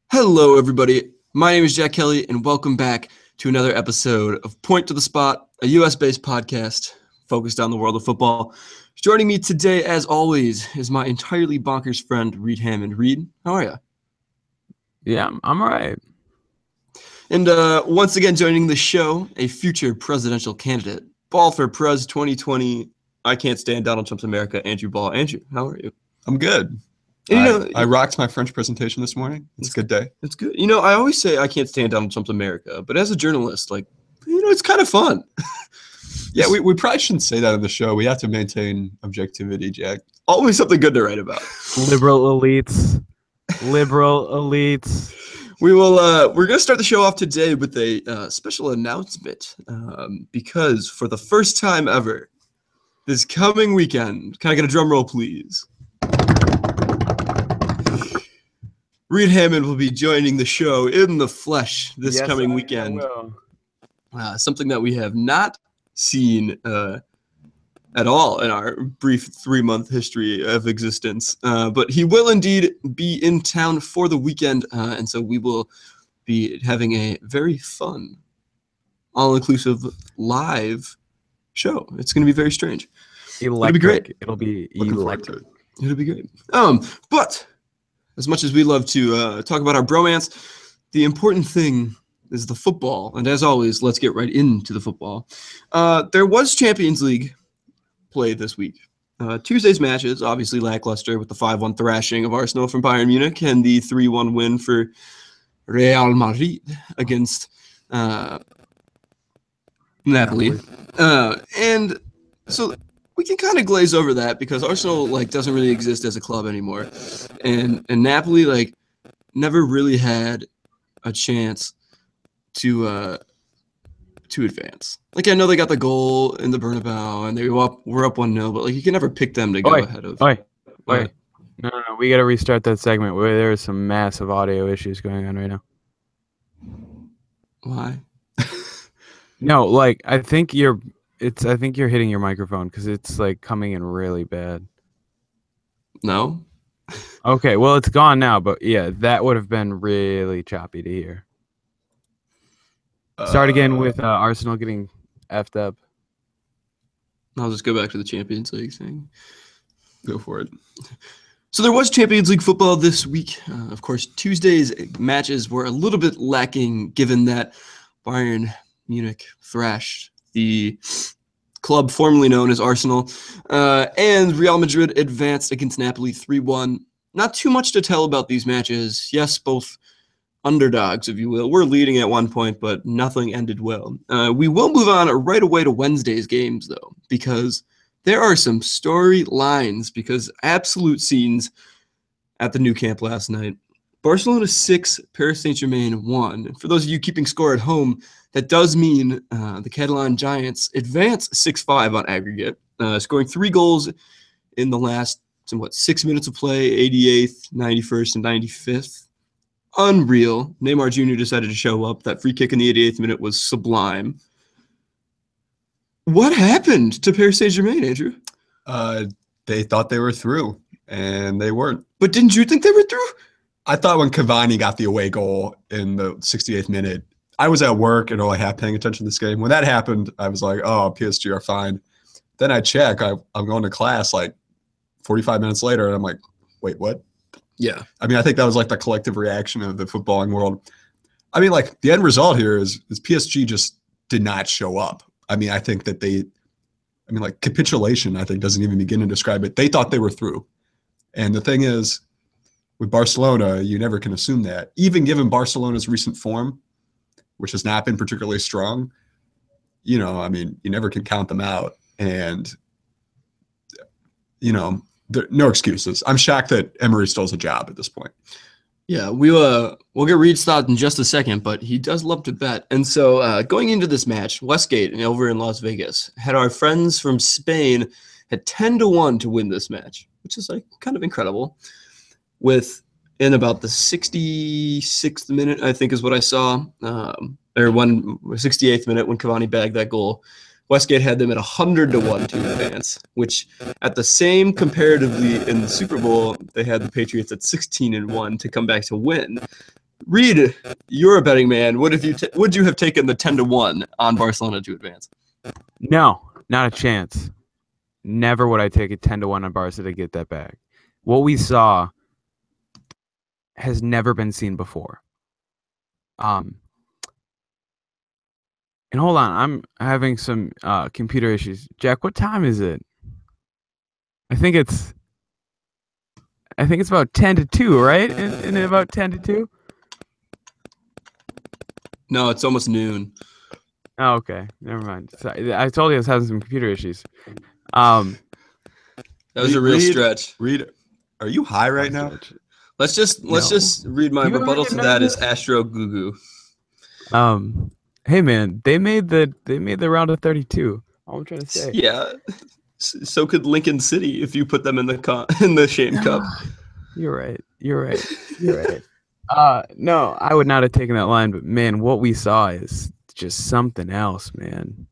Hello, everybody. My name is Jack Kelly, and welcome back to another episode of Point to the Spot, a U.S.-based podcast focused on the world of football. Joining me today, as always, is my entirely bonkers friend, Reed Hammond. Reed, how are you? Yeah, I'm all right. And once again, joining the show, a future presidential candidate, Ball for Prez 2020. I can't stand Donald Trump's America. Andrew Ball. Andrew, how are you? I'm good. And, I rocked my French presentation this morning. It's a good day. It's good. I always say I can't stand Donald Trump's America, but as a journalist, it's kind of fun. Yeah, we probably shouldn't say that on the show. We have to maintain objectivity, Jack. Always something good to write about. Liberal elites. We're going to start the show off today with a special announcement because for the first time ever, this coming weekend, can I get a drum roll, please? Reed Hammond will be joining the show in the flesh this coming weekend. Something that we have not seen at all in our brief 3-month history of existence. But he will indeed be in town for the weekend, and so we will be having a very fun, all-inclusive live show. It's going to be very strange. Electric. It'll be great. It'll be electric. It'll be great. But as much as we love to talk about our bromance, the important thing is the football. And as always, let's get right into the football. There was Champions League play this week. Tuesday's matches, obviously lackluster with the 5-1 thrashing of Arsenal from Bayern Munich and the 3-1 win for Real Madrid against Napoli. And so we can kind of glaze over that because Arsenal doesn't really exist as a club anymore, and Napoli never really had a chance to advance. I know they got the goal in the Bernabeu and they were up 1-0, but you can never pick them to go ahead of. No, we got to restart that segment. There are some massive audio issues going on right now. Why? No, I think you're hitting your microphone because it's coming in really bad. No? Okay, well, it's gone now, but yeah, that would have been really choppy to hear. Start again with Arsenal getting effed up. I'll just go back to the Champions League thing. Go for it. So there was Champions League football this week. Of course, Tuesday's matches were a little bit lacking given that Bayern Munich thrashed the club formerly known as Arsenal, and Real Madrid advanced against Napoli 3-1. Not too much to tell about these matches. Yes, both underdogs, if you will. We're leading at one point, but nothing ended well. We will move on right away to Wednesday's games, though, because there are some storylines, because absolute scenes at the Nou Camp last night. Barcelona 6, Paris Saint-Germain 1. And for those of you keeping score at home, that does mean the Catalan Giants advance 6-5 on aggregate, scoring 3 goals in the last 6 minutes of play, 88th, 91st, and 95th. Unreal. Neymar Jr. decided to show up. That free kick in the 88th minute was sublime. What happened to Paris Saint-Germain, Andrew? They thought they were through, and they weren't. But didn't you think they were through? I thought when Cavani got the away goal in the 68th minute, I was at work and only half paying attention to this game. When that happened, I was like, oh, PSG are fine. Then I check. I'm going to class 45 minutes later, and I'm like, wait, what? Yeah. I think that was the collective reaction of the footballing world. The end result here is PSG just did not show up. I think that capitulation, I think, doesn't even begin to describe it. They thought they were through. And the thing is, with Barcelona, you never can assume that. Even given Barcelona's recent form, which has not been particularly strong, you never can count them out. And, no excuses. I'm shocked that Emery still has a job at this point. Yeah, we'll get Reed's thought in just a second, but he does love to bet. And so going into this match, Westgate over in Las Vegas had our friends from Spain at 10-1 to win this match, which is kind of incredible. In about the 66th minute, I think is what I saw, or 68th minute when Cavani bagged that goal. Westgate had them at 100-1 to advance, which at the same comparatively in the Super Bowl, they had the Patriots at 16-1 to come back to win. Reed, you're a betting man. Would you have taken the 10-1 on Barcelona to advance? No, not a chance. Never would I take a 10-1 on Barca to get that back. What we saw has never been seen before. And hold on, I'm having some computer issues. Jack, what time is it? I think it's about 10-2, right? Isn't it about 10-2? No, it's almost noon. Oh, okay. Never mind. So, I told you I was having some computer issues. That was a real stretch. Reed, are you high right now? Let's just read my rebuttal to that is Astro Goo Goo. Hey man, they made the round of 32. All I'm trying to say. Yeah. So could Lincoln City if you put them in the Shame Cup. You're right. No, I would not have taken that line, but man, what we saw is just something else, man.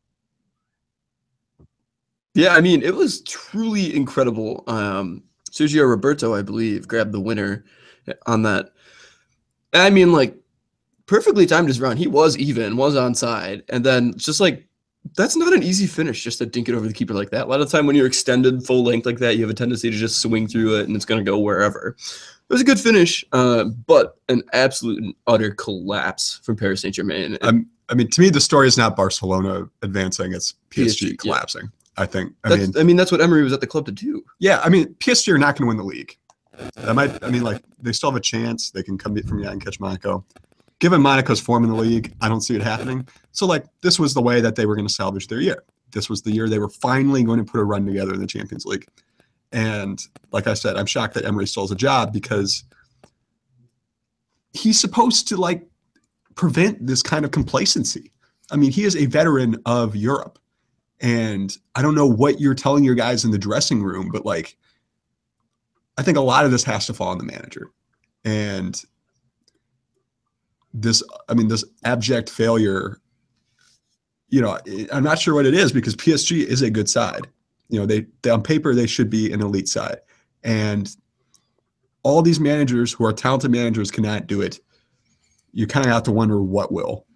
Yeah, I mean, it was truly incredible. Sergio Roberto, I believe, grabbed the winner on that. I mean, like, perfectly timed his run. He was even, was onside, and then just like, that's not an easy finish just to dink it over the keeper like that. A lot of time when you're extended full length like that, you have a tendency to just swing through it and it's going to go wherever. It was a good finish, but an absolute and utter collapse from Paris Saint-Germain. I mean, to me, the story is not Barcelona advancing; it's PSG collapsing. Yeah. I mean, that's what Emery was at the club to do. Yeah, I mean, PSG are not going to win the league. They still have a chance. They can come beat from and catch Monaco. Given Monaco's form in the league, I don't see it happening. So, like, this was the way that they were going to salvage their year. This was the year they were finally going to put a run together in the Champions League. And like I said, I'm shocked that Emery still has a job because he's supposed to, like, prevent this kind of complacency. I mean, he is a veteran of Europe. And I don't know what you're telling your guys in the dressing room, but, like, I think a lot of this has to fall on the manager. And this abject failure, I'm not sure what it is because PSG is a good side. They on paper, they should be an elite side. And all these managers who are talented managers cannot do it. You kind of have to wonder what will.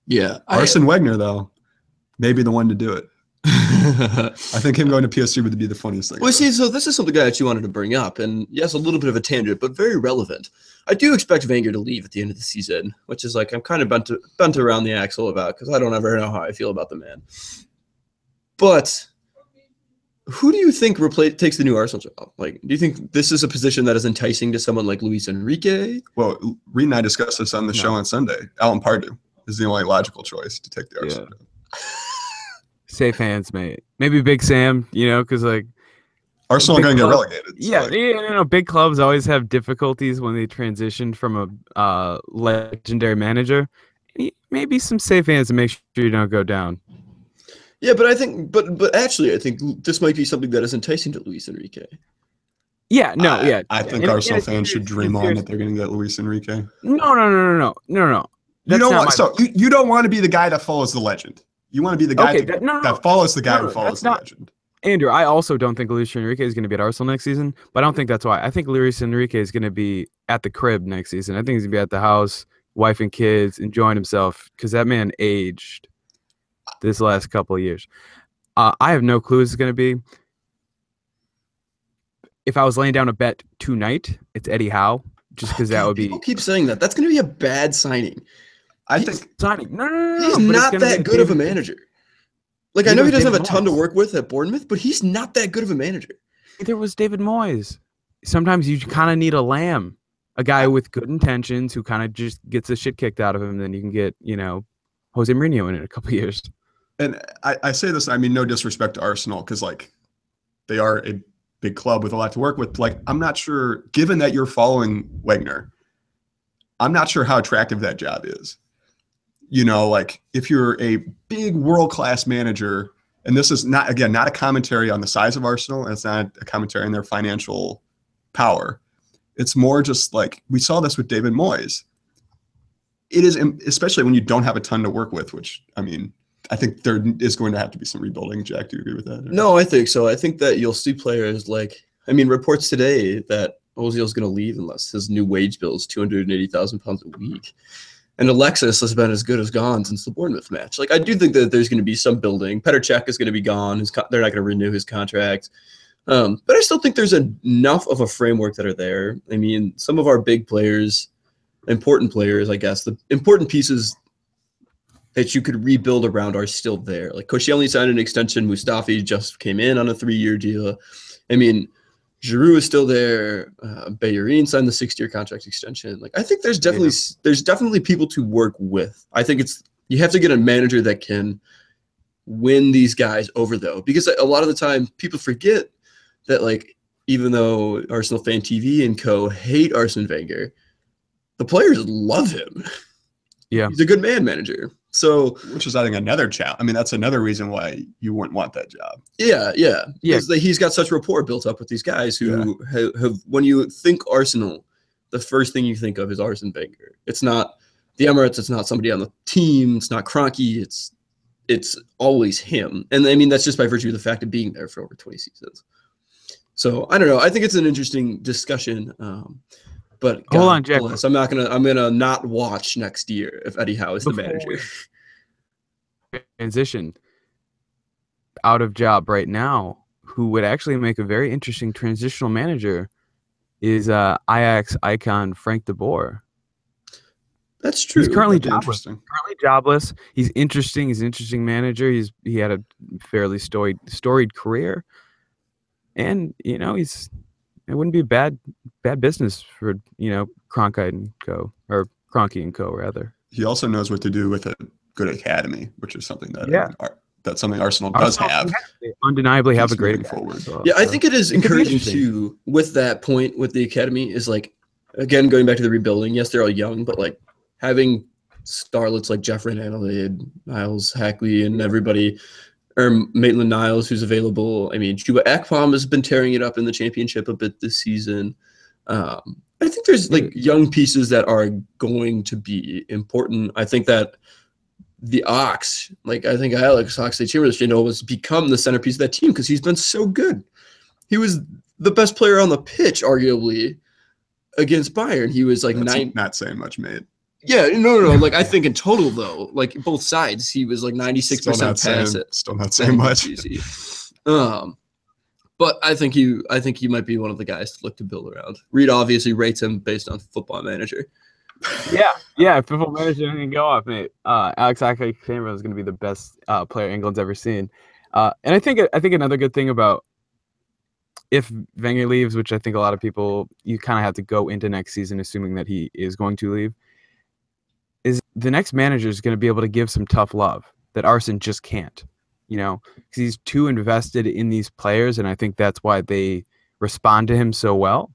Yeah. Arsene Wenger, though, may be the one to do it. I think him going to PSG would be the funniest thing. Well, see, so this is something I actually wanted to bring up, and yes, a little bit of a tangent, but very relevant. I do expect Wenger to leave at the end of the season, which is like I'm kind of bent around the axle about because I don't ever know how I feel about the man. But who do you think takes the new Arsenal job? Like, do you think this is a position that is enticing to someone like Luis Enrique? Well, Reed and I discussed this on the show on Sunday. Alan Pardew is the only logical choice to take the Arsenal job. Safe hands, mate. Maybe Big Sam, because like Arsenal are going to get relegated. Yeah, big clubs always have difficulties when they transition from a legendary manager. Maybe some safe hands to make sure you don't go down. Yeah, but I think, but actually, I think this might be something that is enticing to Luis Enrique. Yeah, no, yeah. I think Arsenal fans should dream on that they're going to get Luis Enrique. No. You don't want to be the guy that follows the legend. You want to be the guy that follows the guy who follows the legend. Andrew, I also don't think Luis Enrique is going to be at Arsenal next season, but I don't think that's why. I think Luis Enrique is going to be at the crib next season. I think he's going to be at the house, wife and kids, enjoying himself because that man aged this last couple of years. I have no clue who it's going to be. If I was laying down a bet tonight, it's Eddie Howe, just because that would be. People keep saying that. That's going to be a bad signing. I think signing. No. He's not that good of a manager. Like, I know he doesn't have a ton to work with at Bournemouth, but he's not that good of a manager. There was David Moyes. Sometimes you kind of need a lamb, a guy with good intentions who kind of just gets the shit kicked out of him. Then you can get, Jose Mourinho in a couple of years. And I say this, I mean, no disrespect to Arsenal because, like, they are a big club with a lot to work with. Like, I'm not sure, given that you're following Wenger, I'm not sure how attractive that job is. Like if you're a big world-class manager, and this is not a commentary on the size of Arsenal, and it's not a commentary on their financial power. It's more just like we saw this with David Moyes. It is, especially when you don't have a ton to work with, which, I mean, I think there is going to have to be some rebuilding. Jack, do you agree with that? No, I think so. I think that you'll see players reports today that Ozil's going to leave unless his new wage bill is £280,000 a week. And Alexis has been as good as gone since the Bournemouth match. Like, I do think that there's going to be some building. Petr Cech is going to be gone. They're not going to renew his contract. But I still think there's enough of a framework that are there. I mean, some of our big players, important players, I guess, the important pieces that you could rebuild around are still there. Like, Koscielny signed an extension. Mustafi just came in on a 3-year deal. I mean, Giroud is still there. Bellerin signed the 6-year contract extension. Like, I think there's definitely people to work with. I think you have to get a manager that can win these guys over, though, because a lot of the time people forget that, like, even though Arsenal Fan TV and co hate Arsene Wenger, the players love him. Yeah, he's a good manager. So, which is, I think, another challenge. I mean, that's another reason why you wouldn't want that job. Yeah. He's got such rapport built up with these guys who have. When you think Arsenal, the first thing you think of is Arsene Wenger. It's not the Emirates. It's not somebody on the team. It's not Kroenke. It's always him. And I mean, that's just by virtue of the fact of being there for over 20 seasons. So I don't know. I think it's an interesting discussion. But God, hold on, Jack. I'm gonna not watch next year if Eddie Howe is the manager. Transition out of job right now, who would actually make a very interesting transitional manager is Ajax icon Frank de Boer. That's true. He's currently jobless. He's interesting. He's an interesting manager. He had a fairly storied career, and it wouldn't be bad business for Kroenke and Co. or Kroenke and Co. rather. He also knows what to do with a good academy, which is something that that's something Arsenal does have. They undeniably have a great forward. Yeah, I think it is encouraging too. With that point, with the academy, is like, again, going back to the rebuilding. Yes, they're all young, but like having starlets like Jeffrey Adelaide, Niles Hackley, and everybody. Or Maitland-Niles, who's available. I mean, Chuba Akpom has been tearing it up in the championship a bit this season. I think there's like young pieces that are going to be important. I think that the Ox, like I think Alex Oxlade-Chamberlain, has become the centerpiece of that team because he's been so good. He was the best player on the pitch, arguably, against Bayern. He was like not saying much, mate. Yeah, no. Like, I think in total, though, like both sides, he was like 96% passes. Still not saying much. But I think he might be one of the guys to look to build around. Reed obviously rates him based on Football Manager. Yeah. Football Manager can go off, mate. Alex Oxlade-Chamberlain is going to be the best player England's ever seen. And I think another good thing about if Wenger leaves, which I think a lot of people, you kind of have to go into next season assuming that he is going to leave, is the next manager is going to be able to give some tough love that Arsene just can't, because he's too invested in these players, and I think that's why they respond to him so well.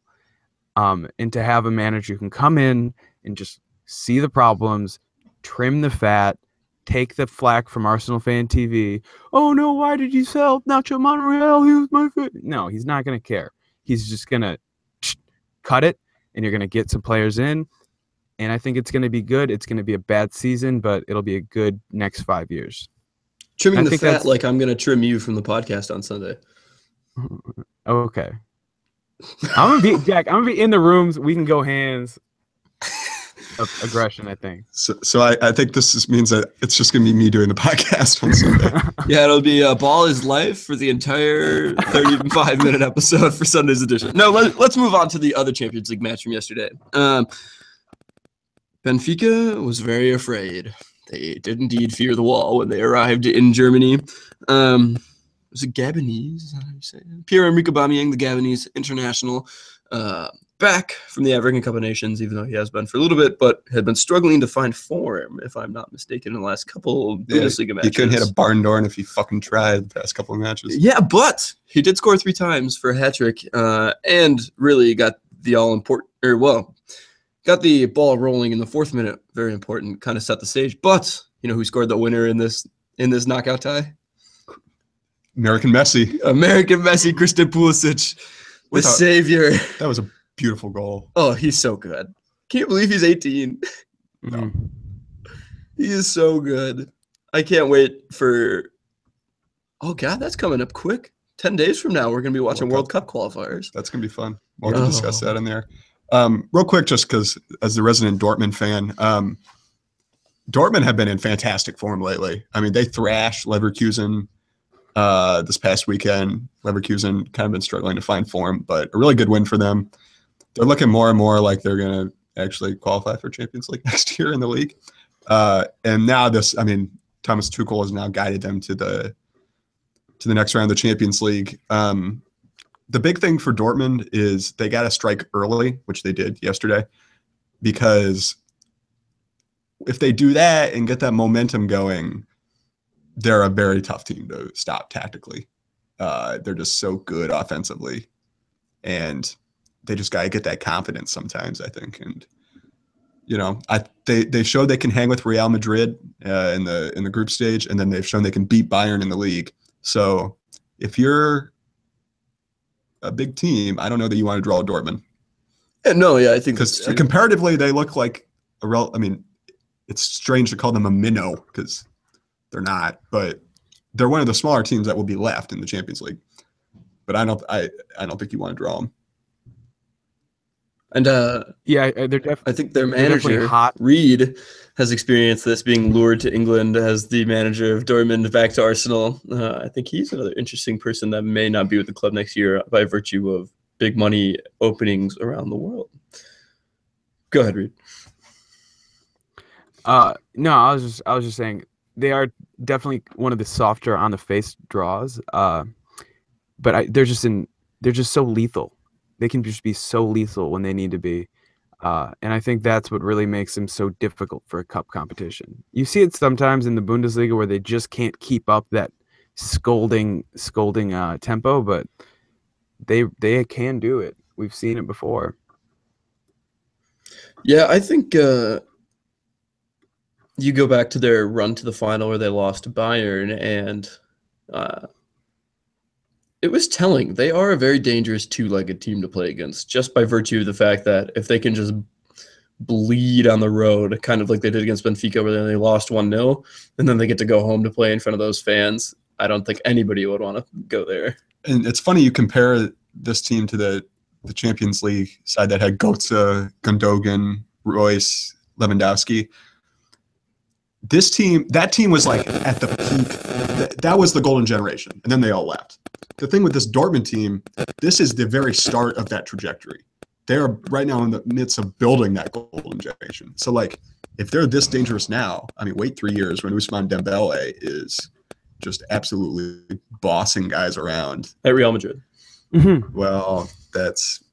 And to have a manager who can come in and just see the problems, trim the fat, take the flack from Arsenal Fan TV. Oh no, why did you sell Nacho Monreal? He was my fit. No, he's not going to care. He's just going to cut it, and you're going to get some players in. And I think it's going to be good. It's going to be a bad season, but it'll be a good next 5 years. Trimming the fat like I'm going to trim you from the podcast on Sunday. Okay. I'm going to be in the rooms. We can go hands. Aggression, I think. So I think this means that it's just going to be me doing the podcast on Sunday. Yeah, it'll be Ball is Life for the entire 35-minute episode for Sunday's edition. No, let's move on to the other Champions League match from yesterday. Benfica was very afraid. They did indeed fear the wall when they arrived in Germany. Was it Gabonese? Is that how you say it? Pierre-Emerick Aubameyang, the Gabonese international, back from the African Cup of Nations, even though he has been for a little bit, but had been struggling to find form, if I'm not mistaken, in the last couple of Bundesliga matches. He couldn't hit a barn door, and if he fucking tried the past couple of matches. Yeah, but he did score 3 times for a hat-trick, and really got the got the ball rolling in the 4th minute. Very important, kind of set the stage. But you know who scored the winner in this knockout tie? American Messi, Christian Pulisic, the savior. That was a beautiful goal. Oh, he's so good. Can't believe he's 18. No. He is so good. I can't wait for. Oh God, that's coming up quick. 10 days from now, we're going to be watching World World Cup qualifiers. That's going to be fun. We'll have to discuss Oh. that in there. Real quick, just because as the resident Dortmund fan, Dortmund have been in fantastic form lately. I mean, they thrashed Leverkusen this past weekend. Leverkusen kind of been struggling to find form, but a really good win for them. They're looking more and more like they're going to actually qualify for Champions League next year in the league. And now Thomas Tuchel has now guided them to the next round of the Champions League. The big thing for Dortmund is they got to strike early, which they did yesterday, because if they do that and get that momentum going, they're a very tough team to stop tactically. They're just so good offensively, and they just got to get that confidence sometimes, I think. And they showed they can hang with Real Madrid in the group stage, and then they've shown they can beat Bayern in the league. So if you're a big team, I don't know that you want to draw Dortmund. I think Because comparatively, they look like it's strange to call them a minnow because they're not, but they're one of the smaller teams that will be left in the Champions League. But I don't think you want to draw them. And Yeah, they're definitely. I think their definitely manager, hot. Reed, has experienced this, being lured to England as the manager of Dortmund back to Arsenal. I think he's another interesting person that may not be with the club next year by virtue of big money openings around the world. Go ahead, Reed. No, I was just saying they are definitely one of the softer on the face draws. But they're just so lethal. They can just be so lethal when they need to be. And I think that's what really makes them so difficult for a cup competition. You see it sometimes in the Bundesliga where they just can't keep up that scolding tempo, but they can do it. We've seen it before. Yeah, I think you go back to their run to the final where they lost to Bayern, and it was telling. They are a very dangerous two-legged team to play against, just by virtue of the fact that if they can just bleed on the road, kind of like they did against Benfica, where they lost 1-0, and then they get to go home to play in front of those fans, I don't think anybody would want to go there. And it's funny you compare this team to the Champions League side that had Götze, Gundogan, Royce, Lewandowski. That team was like at the peak. That was the golden generation, and then they all left. The thing with this Dortmund team, this is the very start of that trajectory. They're right now in the midst of building that golden generation. So, like, if they're this dangerous now, wait 3 years when Ousmane Dembele is just absolutely bossing guys around. At Real Madrid. Mm-hmm. Well, that's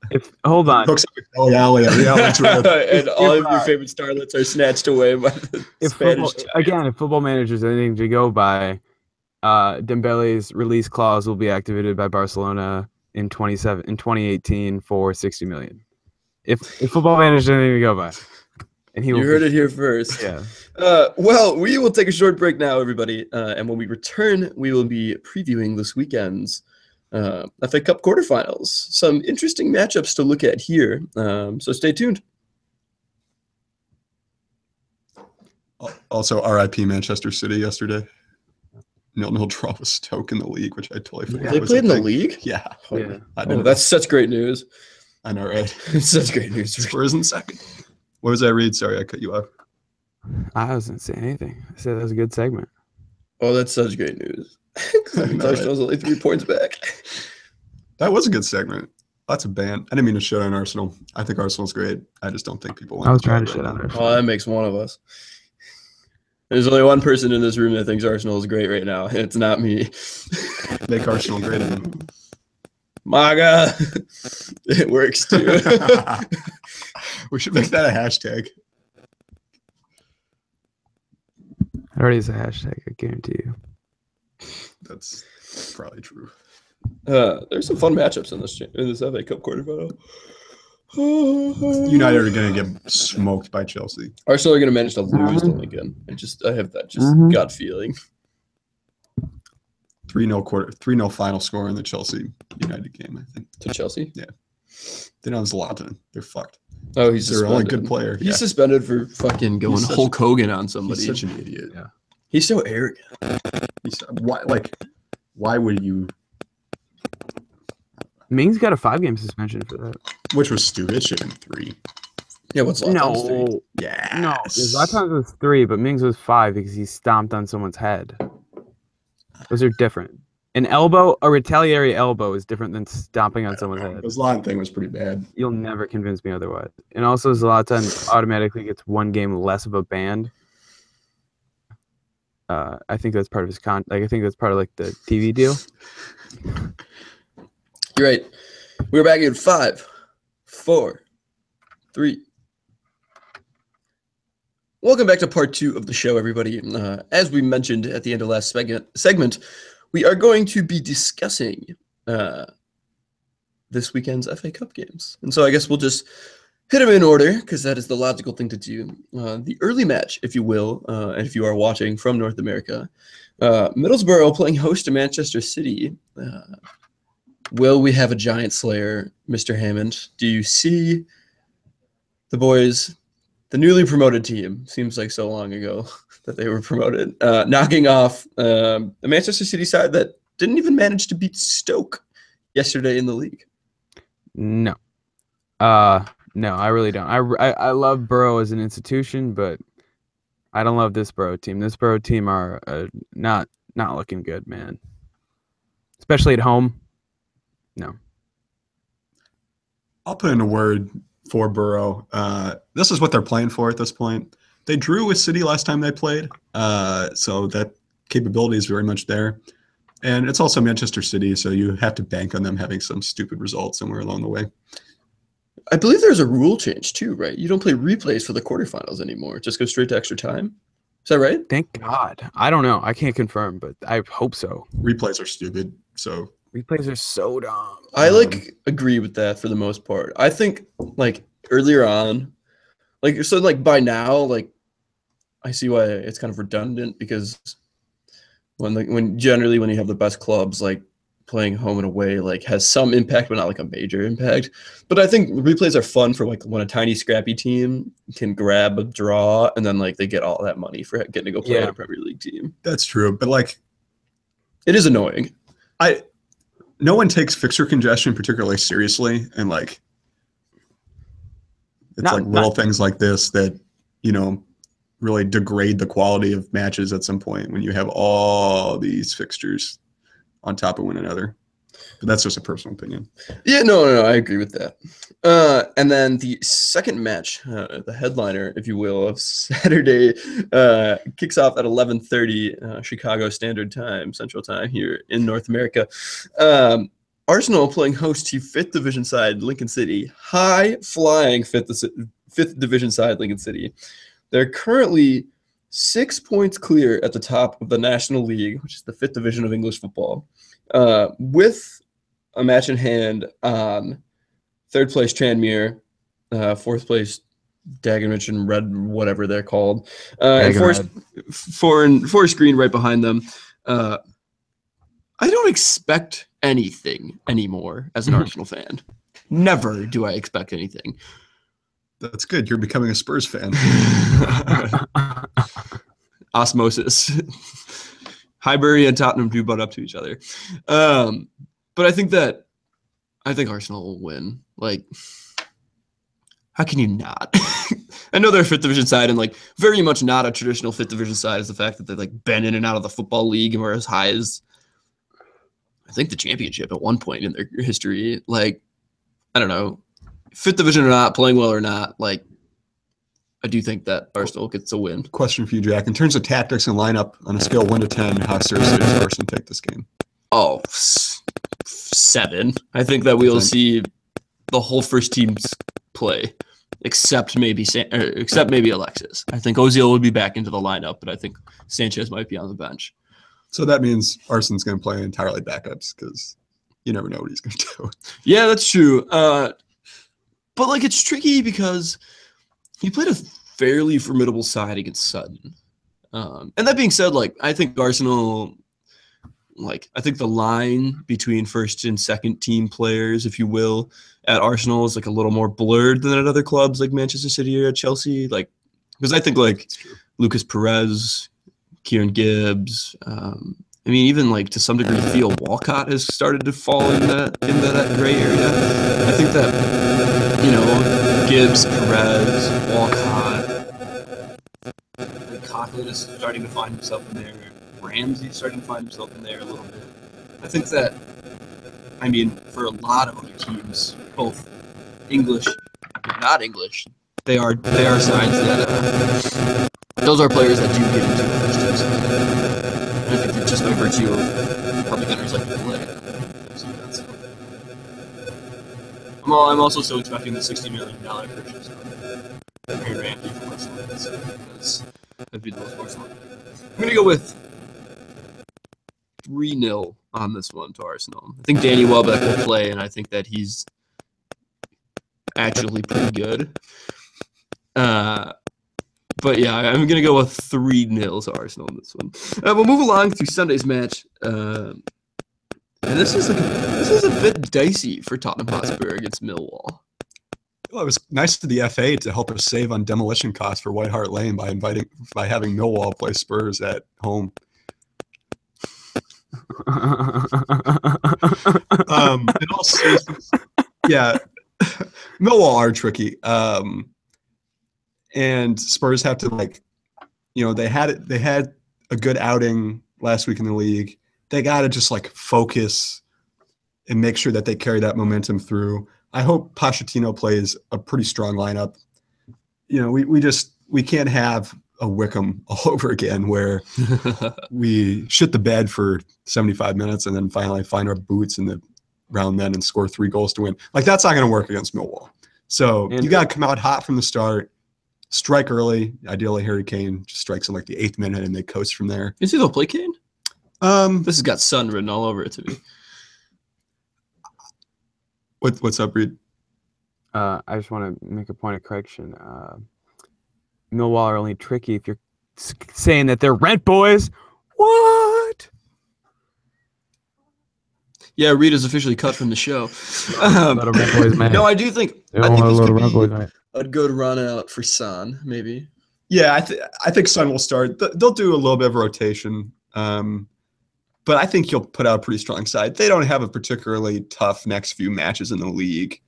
Hold on. hooks up with Dele Alli at Real Madrid. And all of your favorite starlets are snatched away by the Spanish. If Football Manager is anything to go by, Dembele's release clause will be activated by Barcelona in 2018 for 60 million. If Football Manager is anything to go by, and You heard it here first. Yeah. Well, we will take a short break now, everybody. And when we return, we will be previewing this weekend's FA Cup quarterfinals. Some interesting matchups to look at here. So stay tuned. Also, RIP Manchester City yesterday. 0-0 draw with Stoke in the league, which I totally forgot. They was played a in the thing. league? Yeah. Yeah. I Oh, know. that's such great news. I know, right? It's such great news. Spurs in second. What was that, Reed? Sorry, I cut you off. I wasn't saying anything. I said that was a good segment. Oh, that's such great news. I know, right? Arsenal's only 3 points back. That was a good segment. Lots of ban. I didn't mean to shit on Arsenal. I think Arsenal's great. I just don't think people want I was to trying talk to right shit on now. her. Oh, that makes one of us. There's only one person in this room that thinks Arsenal is great right now, and it's not me. Make Arsenal great again. MAGA. It works too. We should make that a hashtag. It already is a hashtag, I guarantee you. That's probably true. There's some fun matchups in this FA Cup quarterfinal. United are going to get smoked by Chelsea. Arsenal are going to manage to lose them again. I have that gut feeling. 3-0 final score in the Chelsea United game, I think. To Chelsea? Yeah. They don't have Zlatan. They're fucked. Oh, he's They're only suspended. good player. He's Yeah. suspended for fucking going He's such- Hulk Hogan on somebody. He's such an idiot. He's so arrogant. Why would you Mings got a 5-game suspension for that. which was stupid. It should have been 3. Yeah, what's Zlatan's three? No, Yes. no. Zlatan was 3, but Mings was 5 because he stomped on someone's head. Those are different. An elbow, a retaliatory elbow, is different than stomping on someone's head. The Zlatan thing was pretty bad. You'll never convince me otherwise. And also, Zlatan automatically gets 1 game less of a ban. I think that's part of his I think that's part of like the TV deal. You're right. We're back in 5, 4, 3. Welcome back to part 2 of the show, everybody. As we mentioned at the end of last segment, we are going to be discussing this weekend's FA Cup games. And so I guess we'll just hit them in order because that is the logical thing to do. The early match, if you will, and if you are watching from North America, Middlesbrough playing host to Manchester City. Will we have a giant slayer, Mr. Hammond? Do you see the boys, the newly promoted team, seems like so long ago that they were promoted, knocking off a Manchester City side that didn't even manage to beat Stoke yesterday in the league? No. No, I really don't. I love Borough as an institution, but I don't love this Borough team. This Borough team are not looking good, man. Especially at home. No. I'll put in a word for Borough. This is what they're playing for at this point. They drew with City last time they played, so that capability is very much there. And it's also Manchester City, so you have to bank on them having some stupid results somewhere along the way. I believe there's a rule change too, right? You don't play replays for the quarterfinals anymore. It just goes straight to extra time. Is that right? Thank God. I don't know. I can't confirm, but I hope so. Replays are stupid, so Replays are so dumb. I agree with that for the most part. I think like earlier on, by now, like I see why it's kind of redundant because when generally when you have the best clubs, like playing home and away like has some impact, but not like a major impact. But I think replays are fun for like when a tiny scrappy team can grab a draw and then like they get all that money for getting to go play at a Premier League team. that's true. But like, It is annoying. no one takes fixture congestion particularly seriously, and like it's little things like this that really degrade the quality of matches at some point when you have all these fixtures on top of one another. But that's just a personal opinion. Yeah, no, I agree with that. And then the second match, the headliner, if you will, of Saturday, kicks off at 11:30 Chicago Standard Time, Central Time here in North America. Arsenal playing host to 5th Division side Lincoln City, high-flying 5th Division side Lincoln City. They're currently 6 points clear at the top of the National League, which is the 5th Division of English football, with a match in hand on 3rd place Tranmere, 4th place Dagenham and Red, whatever they're called, and Forest Green right behind them. I don't expect anything anymore as an Arsenal fan. Never do I expect anything. That's good. You're becoming a Spurs fan. Osmosis. Highbury and Tottenham do butt up to each other. But I think Arsenal will win. Like, how can you not? I know they're a 5th Division side, and like very much not a traditional 5th Division side is the fact that they've like been in and out of the football league and were as high as I think the championship at one point in their history. Like, I don't know, 5th Division or not, playing well or not, like I do think that Arsenal gets a win. Question for you, Jack. In terms of tactics and lineup, on a scale of 1 to 10, how seriously does Arsenal take this game? Oh, 7. I think that we'll see the whole first team's play, except maybe Alexis. I think Ozil will be back into the lineup, but I think Sanchez might be on the bench. So that means Arsenal's going to play entirely backups because you never know what he's going to do. Yeah, that's true. But like it's tricky because he played a fairly formidable side against Sutton. And that being said, like I think Arsenal, like I think the line between first and second team players, if you will, at Arsenal is like a little more blurred than at other clubs like Manchester City or Chelsea. Like because I think like Lucas Perez, Kieran Gibbs, I mean, even like to some degree, Theo Walcott has started to fall into that gray area. I think that Gibbs, Perez, Walcott, Conklin is starting to find himself in there. Ramsey's starting to find himself in there a little bit. I think that, I mean, for a lot of other teams, both English and not English, they are sides that those are players that do get into the first team. I think that just by virtue of how beginners like to play. I'm also so expecting the $60 million purchase of Aaron Ramsey from Barcelona. That'd be the most fortunate. I'm going to go with 3-0 on this one to Arsenal. I think Danny Welbeck will play, and I think that he's actually pretty good. But yeah, I'm going to go with 3-0 to Arsenal in this one. We'll move along to Sunday's match. And this is a bit dicey for Tottenham Hotspur against Millwall. Well, it was nice to the FA to help us save on demolition costs for White Hart Lane by having Millwall play Spurs at home. In all seriousness, yeah, Millwall are tricky. And Spurs have to they had a good outing last week in the league. They got to just focus and make sure that they carry that momentum through. I hope Pochettino plays a pretty strong lineup. We can't have a Wickham all over again where we shit the bed for 75 minutes and then finally find our boots in the round then and score 3 goals to win. That's not going to work against Millwall. So you got to come out hot from the start, strike early. Ideally, Harry Kane just strikes in the 8th minute and they coast from there. You see they'll play Kane? This has got Sun written all over it to me. What's up, Reed? I just want to make a point of correction. Millwall are only tricky if you're saying that they're rent boys. What? Yeah, Reed is officially cut from the show. Rent boys, man. No, I do think this could be a good run out for Son, maybe. Yeah, I think Son will start. They'll do a little bit of rotation. But I think he'll put out a pretty strong side. They don't have a particularly tough next few matches in the league.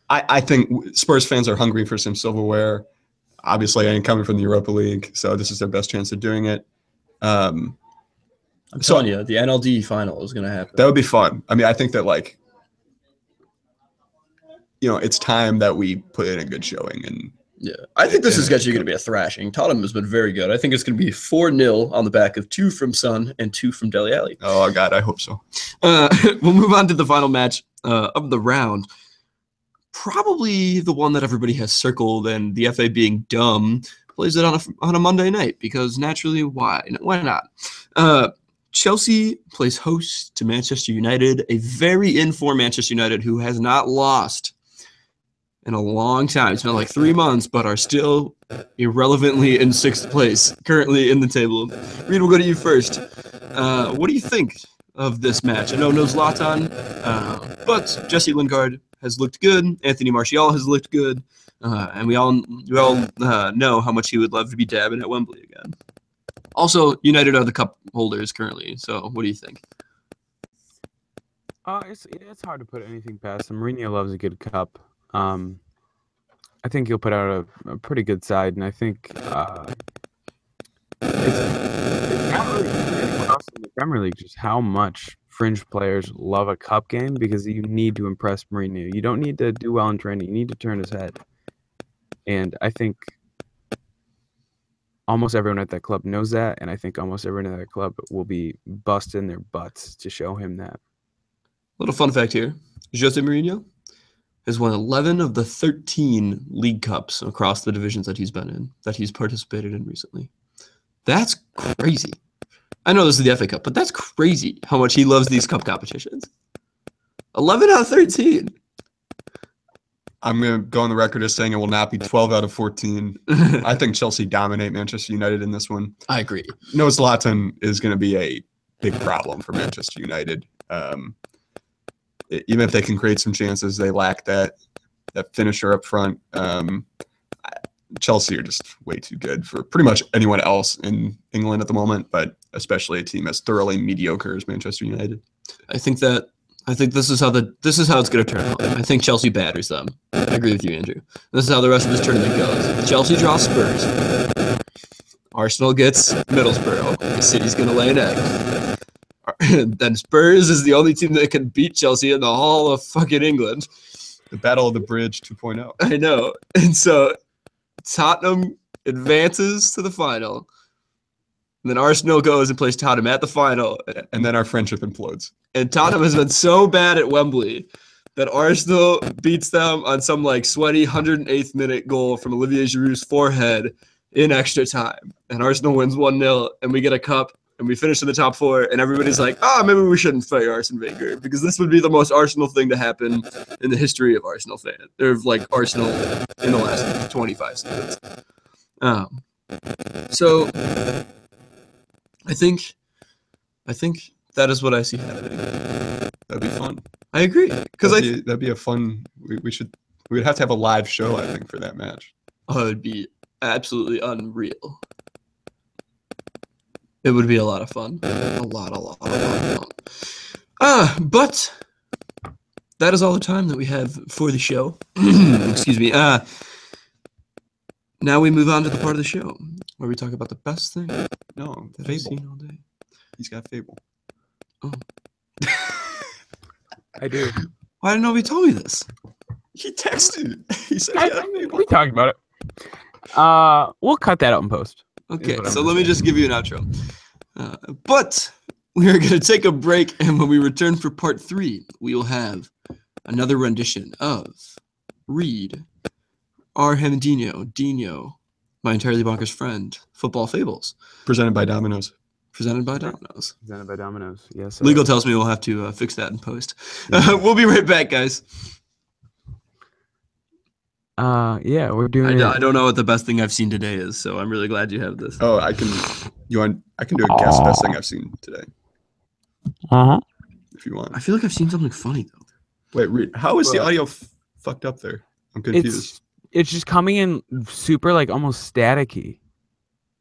I think Spurs fans are hungry for some silverware. Obviously, I ain't coming from the Europa League, so this is their best chance of doing it. I'm telling you, the NLD final is going to happen. That would be fun. I mean, I think that it's time that we put in a good showing. And yeah, I think this is actually going to be a thrashing. Tottenham has been very good. I think it's going to be 4-0 on the back of 2 from Son and 2 from Dele Alli. Oh, God, I hope so. We'll move on to the final match of the round. Probably the one that everybody has circled, and the FA being dumb plays it on a Monday night because naturally, why not? Chelsea plays host to Manchester United, a very in-form Manchester United who has not lost in a long time. It's been 3 months, but are still irrelevantly in 6th place, currently in the table. Reed, we'll go to you first. What do you think of this match? I know no Zlatan, but Jesse Lingard has looked good. Anthony Martial has looked good. And we all know how much he would love to be dabbing at Wembley again. Also, United are the cup holders currently. So what do you think? It's hard to put anything past him. Mourinho loves a good cup. I think he'll put out a pretty good side, and I think it's not really anyone else in the Premier League just how much fringe players love a cup game because you need to impress Mourinho. You don't need to do well in training. You need to turn his head. And I think almost everyone at that club knows that, and I think almost everyone at that club will be busting their butts to show him that. Little fun fact here. Jose Mourinho has won 11 of the 13 League Cups across the divisions that he's been in, that he's participated in recently. That's crazy. I know this is the FA Cup, but that's crazy how much he loves these cup competitions. 11 out of 13. I'm going to go on the record as saying it will not be 12 out of 14. I think Chelsea dominate Manchester United in this one. I agree. No, Zlatan is going to be a big problem for Manchester United. Even if they can create some chances, they lack that finisher up front. Chelsea are just way too good for pretty much anyone else in England at the moment, but especially a team as thoroughly mediocre as Manchester United. I think this is how it's going to turn out. I think Chelsea batters them. I agree with you, Andrew. This is how the rest of this tournament goes. Chelsea draws Spurs. Arsenal gets Middlesbrough. City's going to lay an egg. Then Spurs is the only team that can beat Chelsea in the whole of fucking England. The Battle of the Bridge 2.0. I know. And so Tottenham advances to the final. And then Arsenal goes and plays Tottenham at the final. And then our friendship implodes. And Tottenham has been so bad at Wembley that Arsenal beats them on some like sweaty 108th minute goal from Olivier Giroud's forehead in extra time. And Arsenal wins 1-0, and we get a cup, and we finish in the top 4, and everybody's like, maybe we shouldn't fire Arsene Wenger, because this would be the most Arsenal thing to happen in the history of Arsenal fans. They're like Arsenal in the last 25 seconds. So I think that is what I see happening. That'd be fun. I agree, because that'd be a fun. We would have to have a live show, I think, for that match. Oh, it would be absolutely unreal. It would be a lot of fun. A lot of fun. But that is all the time that we have for the show. Excuse me. Now we move on to the part of the show where we talk about the best thing No, that I've Fable. seen all day. He's got Fable. Oh. I do. Why didn't nobody tell me this? He texted. He said he had Fable. We talked about it. We'll cut that out in post. Okay, what I'm so let me just give you an outro. But we are going to take a break, and when we return for part 3, we will have another rendition of Read, R. Dino, my entirely bonkers friend, Football Fables, Presented by Domino's. presented by Domino's. Presented by Domino's. Yes. Legal tells me we'll have to fix that in post. We'll be right back, guys. Yeah, we're doing. I don't know what the best thing I've seen today is, so I'm really glad you have this. Oh, I can. I can do a guess best thing I've seen today. If you want. I feel like I've seen something funny though. Wait, Reed, how is the audio fucked up there? I'm confused. It's just coming in super like almost staticky.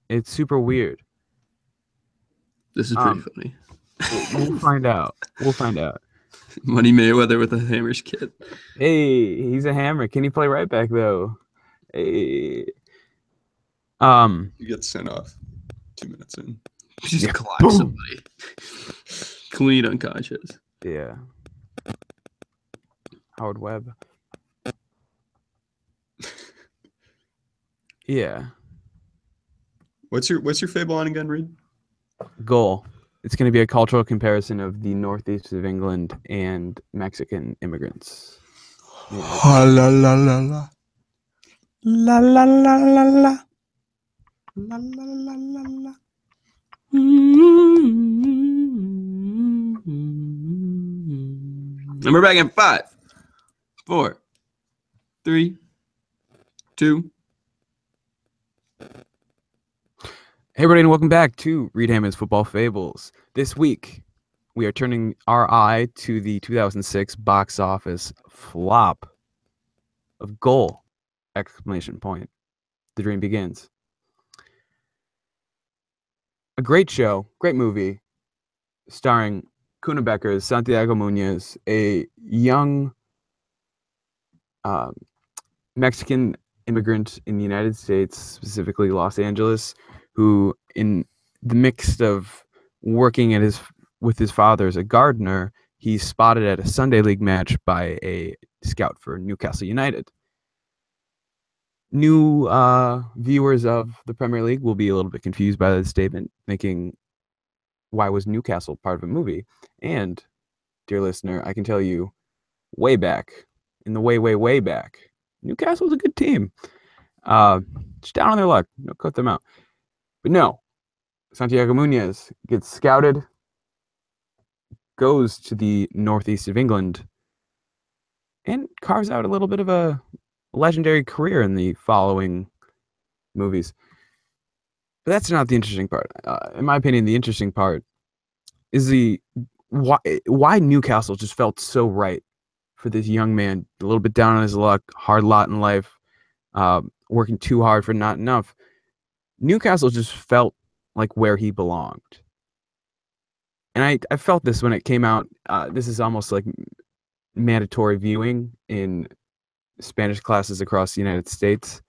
It's super weird. This is pretty funny. We'll find out. Money Mayweather with a Hammers kit. Hey, he's a hammer. Can he play right back though? Hey. You get sent off 2 minutes in. Just clock somebody. Clean unconscious. Yeah. Howard Webb. Yeah. What's your Fable on again, Reed? Goal. It's going to be a cultural comparison of the northeast of England and Mexican immigrants. La la la la la. La la la la la. La la la la la. And we're back in 5, 4, 3, 2. Hey everybody, and welcome back to Reed Hammond's Football Fables. This week, we are turning our eye to the 2006 box office flop of Goal! Exclamation point. The dream begins. A great show, great movie, starring Kuna Beckers, Santiago Munoz, a young Mexican immigrant in the United States, specifically Los Angeles, who, in the mix of working with his father as a gardener, he's spotted at a Sunday League match by a scout for Newcastle United. New viewers of the Premier League will be a little bit confused by this statement, thinking, why was Newcastle part of a movie? And, dear listener, I can tell you, way back, in the way back, Newcastle was a good team. Just down on their luck. Cut them out. But no, Santiago Munoz gets scouted, goes to the northeast of England, and carves out a little bit of a legendary career in the following movies. But that's not the interesting part. In my opinion, the interesting part is why Newcastle just felt so right for this young man, a little bit down on his luck, hard lot in life, working too hard for not enough. Newcastle just felt like where he belonged. And I felt this when it came out. This is almost like mandatory viewing in Spanish classes across the United States.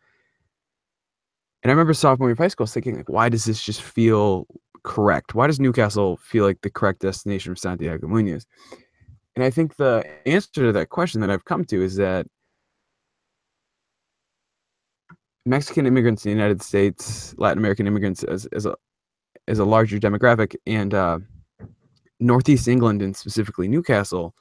And I remember sophomore year of high school thinking, like, why does this just feel correct? Why does Newcastle feel like the correct destination for Santiago Munoz? And I think the answer to that question that I've come to is that Mexican immigrants in the United States, Latin American immigrants as a larger demographic, and Northeast England and specifically Newcastle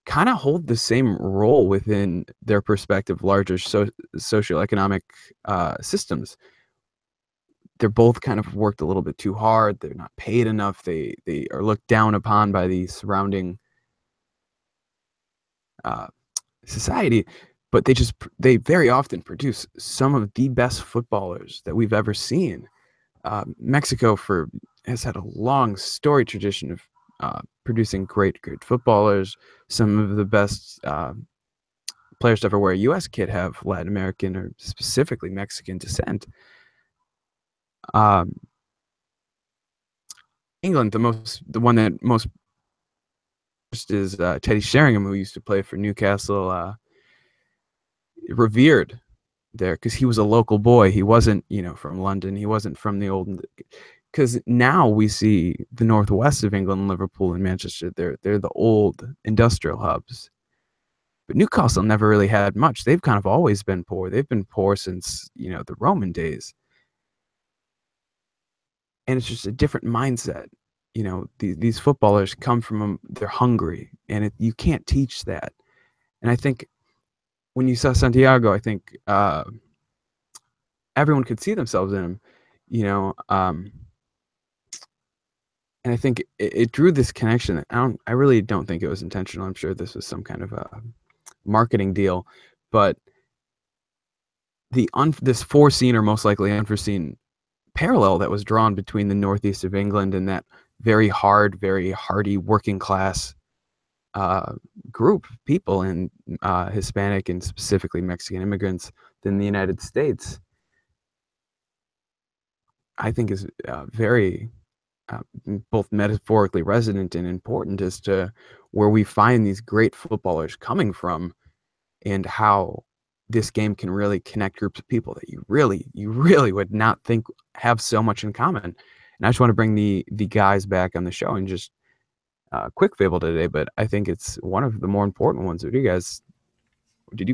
kind of hold the same role within their perspective larger socioeconomic systems. They're both kind of worked a little bit too hard. They're not paid enough. They are looked down upon by the surrounding society, but they very often produce some of the best footballers that we've ever seen. Mexico has had a long storied tradition of producing great footballers. Some of the best players to ever wear a U.S. kit have Latin American or specifically Mexican descent. England, the one that most is Teddy Sheringham, who used to play for Newcastle, revered there because he was a local boy. He wasn't, from London. He wasn't from the old. Because now we see the northwest of England, Liverpool and Manchester. They're the old industrial hubs. But Newcastle never really had much. They've kind of always been poor. They've been poor since the Roman days. And it's just a different mindset. These footballers come from they're hungry, and you can't teach that. And I think when you saw Santiago, I think everyone could see themselves in him, and I think it drew this connection. I really don't think it was intentional. I'm sure this was some kind of a marketing deal, but this foreseen or most likely unforeseen parallel that was drawn between the northeast of England and that very hard, very hardy working class group of people and Hispanic and specifically Mexican immigrants in the United States, I think is very both metaphorically resonant and important as to where we find these great footballers coming from and how this game can really connect groups of people that you really would not think have so much in common. And I just want to bring the guys back on the show and just quick fable today, but I think it's one of the more important ones. Did you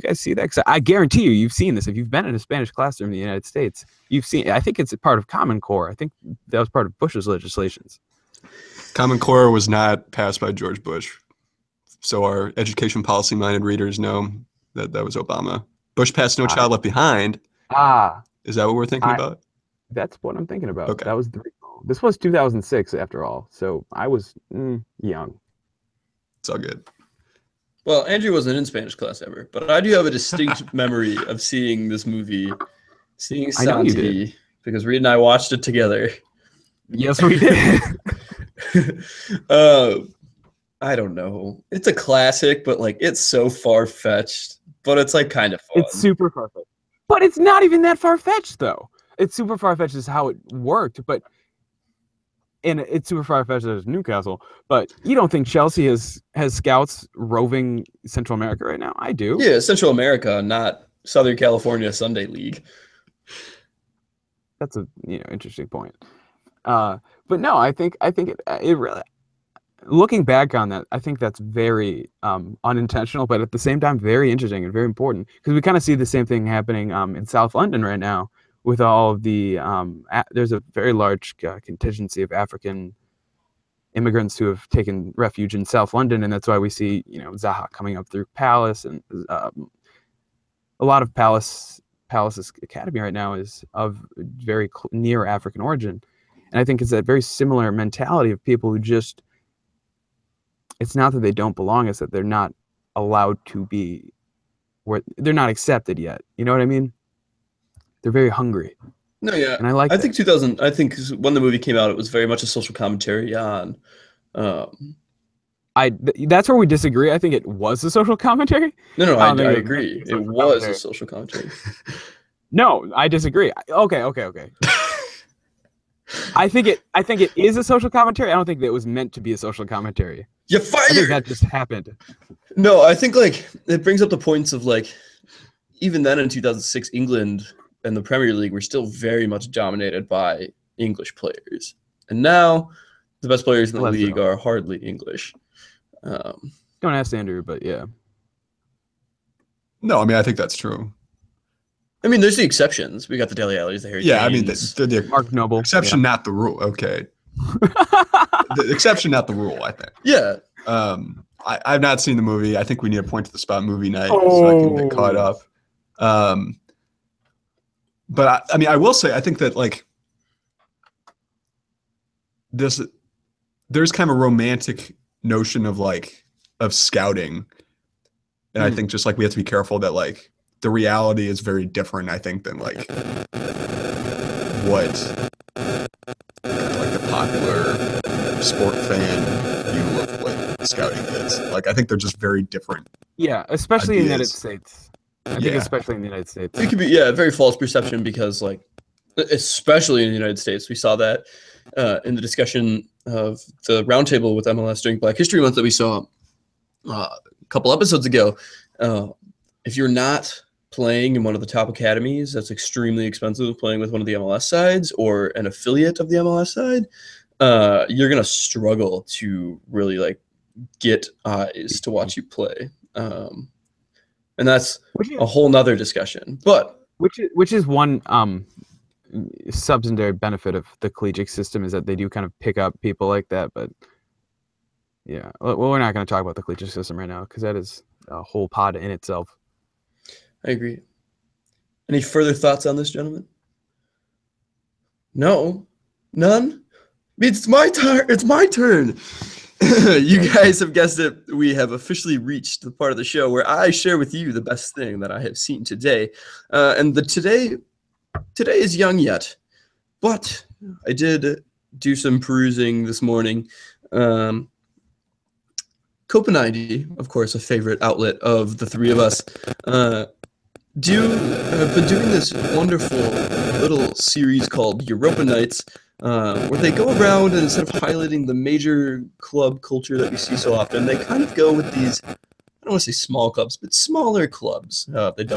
guys see that? Because I guarantee you've seen this. If you've been in a Spanish classroom in the United States, you've seen. I think it's a part of Common Core. I think that was part of Bush's legislations. Common Core was not passed by George Bush, so our education policy-minded readers know that was Obama. Bush passed No Child Left Behind. Is that what we're thinking about? That's what I'm thinking about. Okay. That was this was 2006 after all, so I was young. It's all good. Well, Andrew wasn't in Spanish class ever, but I do have a distinct memory of seeing this movie, seeing Santi, because Reed and I watched it together. Yes, we did. I don't know. It's a classic, but it's so far-fetched, but it's kind of fun. It's super far-fetched. But it's not even that far-fetched, though. It's super far-fetched is how it worked, and it's super far-fetched as Newcastle, but you don't think Chelsea has scouts roving Central America right now? I do. Yeah, Central America, not Southern California Sunday League. That's a interesting point. But no, I think it really, looking back on that, I think that's very unintentional, but at the same time very interesting and very important, because we kind of see the same thing happening in South London right now. With all of the, there's a very large contingency of African immigrants who have taken refuge in South London, and that's why we see, Zaha coming up through Palace, and a lot of Palace's academy right now is of very near African origin, and I think it's that very similar mentality of people who just, it's not that they don't belong, it's that they're not allowed to be, where they're not accepted yet. You know what I mean? They're very hungry. No, yeah, and I think 2000. I think when the movie came out, it was very much a social commentary on That's where we disagree. I think it was a social commentary. No, I I don't think it was agree. meant to be It social was a commentary. social commentary. No, I disagree. Okay. I think it is a social commentary. I don't think that it was meant to be a social commentary. You I think fired. that just happened. No, I think like it brings up the points of like even then in 2006, England and the Premier League were still very much dominated by English players, and now the best players in the Less league so. are hardly English. Don't ask Andrew, but yeah. No, I mean I think that's true. I mean, there's the exceptions. We got the Dele Allis, the Harry Yeah, I mean Kanes. the Mark Noble. exception, not the rule. Okay, the exception, not the rule. I think. Yeah, I've not seen the movie. I think we need a point to the spot movie night so I can get caught up. But I mean, I will say I think that like there's kind of a romantic notion of scouting, and I think just like we have to be careful that like the reality is very different. I think than like what like the popular sport fan view of what scouting is. Like I think they're just very different. Yeah, especially in the United Ideas. States. I think Yeah. especially in the United States. it could be a very false perception because like especially in the United States, we saw that in the discussion of the roundtable with MLS during Black History Month that we saw a couple episodes ago. If you're not playing in one of the top academies, that's extremely expensive. Playing with one of the MLS sides or an affiliate of the MLS side, you're gonna struggle to really like get eyes to watch you play, and that's a whole nother discussion. But Which is one subsidiary benefit of the collegiate system is that they do kind of pick up people like that. But yeah, well, we're not going to talk about the collegiate system right now because that is a whole pod in itself. I agree. Any further thoughts on this, gentlemen? No, none. It's my turn. It's my turn. You guys have guessed it. We have officially reached the part of the show where I share with you the best thing that I have seen today. And today is young yet, but I did do some perusing this morning. Copenhagen, of course, a favorite outlet of the three of us, have been doing this wonderful little series called Europa Nights, where they go around and instead of highlighting the major club culture that we see so often, they kind of go with these, I don't want to say small clubs, but smaller clubs. They've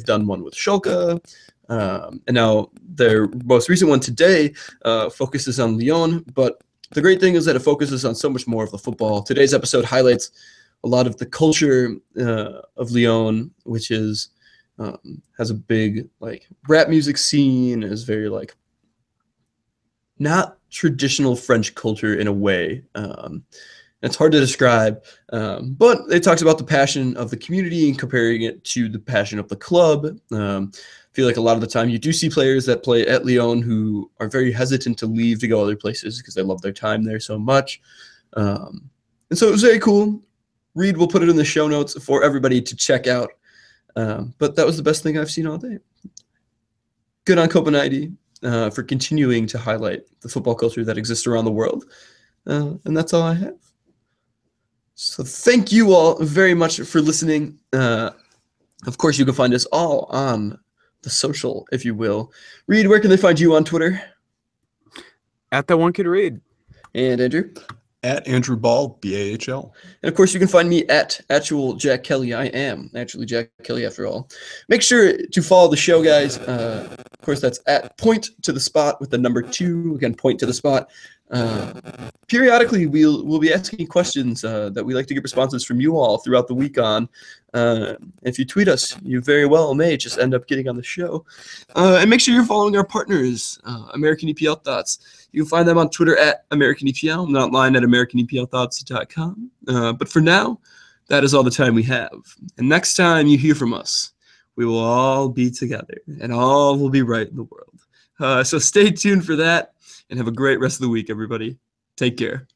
done one with Schalke, and now their most recent one today focuses on Lyon, but the great thing is that it focuses on so much more of the football. Today's episode highlights a lot of the culture of Lyon, which is has a big like rap music scene, is very like not traditional French culture in a way. It's hard to describe, but it talks about the passion of the community and comparing it to the passion of the club. I feel like a lot of the time you do see players that play at Lyon who are very hesitant to leave to go other places because they love their time there so much. And so it was very cool. Reed will put it in the show notes for everybody to check out. But that was the best thing I've seen all day. Good on Copenhagen for continuing to highlight the football culture that exists around the world. And that's all I have. So thank you all very much for listening. Of course, you can find us all on the social, if you will. Reed, where can they find you on Twitter? At that one kid Reed. And Andrew? At Andrew Ball, BAHL. And of course, you can find me at Actual Jack Kelly. I am actually Jack Kelly after all. Make sure to follow the show, guys. Of course, that's at Point to the Spot with the number 2. Again, Point to the Spot. Periodically, we'll be asking questions that we like to get responses from you all throughout the week on. If you tweet us, you very well may just end up getting on the show. And make sure you're following our partners, American EPL Thoughts. You can find them on Twitter at American EPL, and online at AmericanEPLThoughts.com. But for now, that is all the time we have. And next time you hear from us, we will all be together, and all will be right in the world. So stay tuned for that, and have a great rest of the week, everybody. Take care.